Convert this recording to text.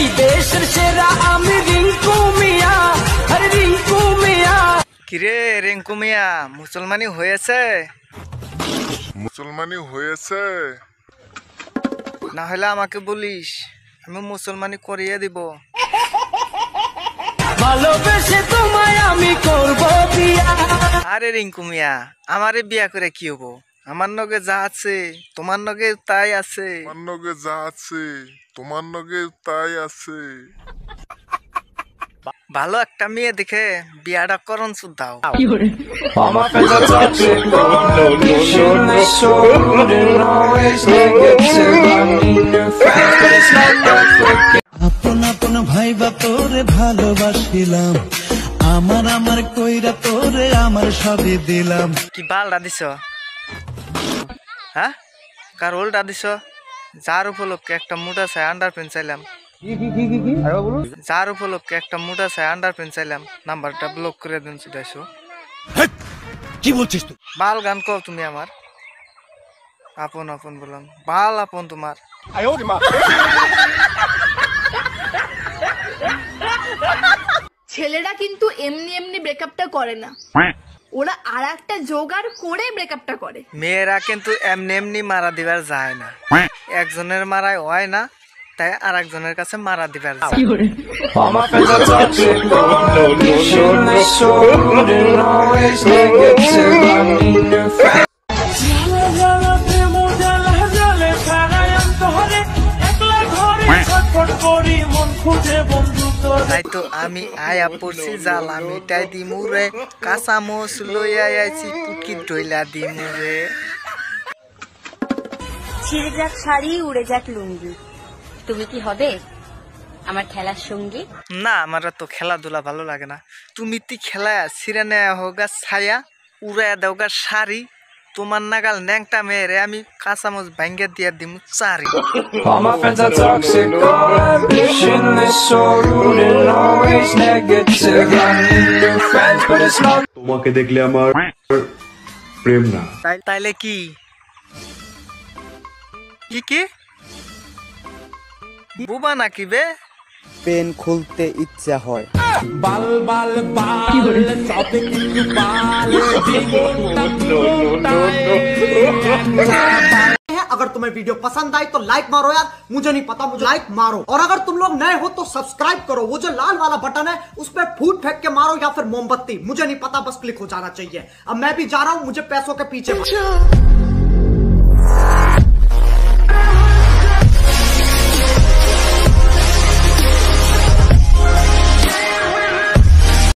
এই দেশের সেরা আমি রিঙ্কু মিয়া, আরে রিঙ্কু মিয়া। কিরে রিঙ্কু মিয়া, মুসলমানি হয়েছে? মুসলমানি হয়েছে? না হলে আমাকে বলিস, আমি মুসলমানি করিয়ে দিব। ভালোবেসে তোমায় আমি করব বিয়া। আরে রিঙ্কু মিয়া, আমারে বিয়া করে কি হবো? আমার নগে যা আছে তোমার নগে তাই আছে। আমার নগে যা আছে তোমার নগে তাই আছে। ভালো একটা মেয়ে দেখে বিয়াটা করন দাও। আপন আপন ভাইবা তোরে ভালোবাসিলাম, আমার আমার কইরা তোরে আমার সবই দিলাম। কি বালটা দিছ? হ্যাঁ, কার ওলটা দিছ? যার উপলক্ষে একটা মোটা চাই আন্ডার প্যান্ট চাইলাম। যার উপলক্ষে একটা মোটা চাই আন্ডার প্যান্ট চাইলাম, নাম্বারটা ব্লক করে দেন শুধাইছো। কি বলছিস তুই? বাল গান কও তুমি আমার। আপন আপন বললাম, বাল আপন তোমার। ছেলেরা কিন্তু এমনি এমনি ব্রেকআপটা করে না, ওরা আর একটা জোগাড় করে ব্রেকআপটা করে। মেয়েরা কিন্তু এমনি এমনি মারা দিবার যায় না, একজনের মারাই হয় না, তাই আর একজনের কাছে মারা দিবার যায়। তাই তো আমি আয়া পড়ছি জাল, আমি তাই দিমুরে কাঁচা মোষ লইয়া আইছি পুটকি ডইলা দিমুরে। ছিঁড়ে যাক শাড়ি, উড়ে যাক লুঙ্গি, তুমি কি হবে আমার খেলার সঙ্গী? না, আমার তো খেলাধুলা ভালো লাগে না। তুমি তি খেলা ছিঁড়ে নেয়া হোগা ছায়া, উড়াইয়া দেওগা শাড়ি, তোমার নাগাল ন্যাংটা মেয়েরে আমি কাঁচামচ ভাঙ্গা দিয়া দিমু চারি। All my friends are toxic, all ambitionless, so rude and always negative. I need new friends, but it's not. তোমাকে দেখলে আমার প্রেম না। তাইলে কি কি কি বুবা নাকি বে? পেন খুলতে ইচ্ছা হয়। बाल बाल बाल सब কিছু बाल अगर तुम्हें वीडियो पसंद आई तो लाइक मारो यार, मुझे नहीं पता, मुझे लाइक मारो। और अगर तुम लोग नए हो तो सब्सक्राइब करो, वो जो लाल वाला बटन है उस पर फूट फेंक के मारो या फिर मोमबत्ती, मुझे नहीं पता, बस क्लिक हो जाना चाहिए। अब मैं भी जा रहा हूँ, मुझे पैसों के पीछे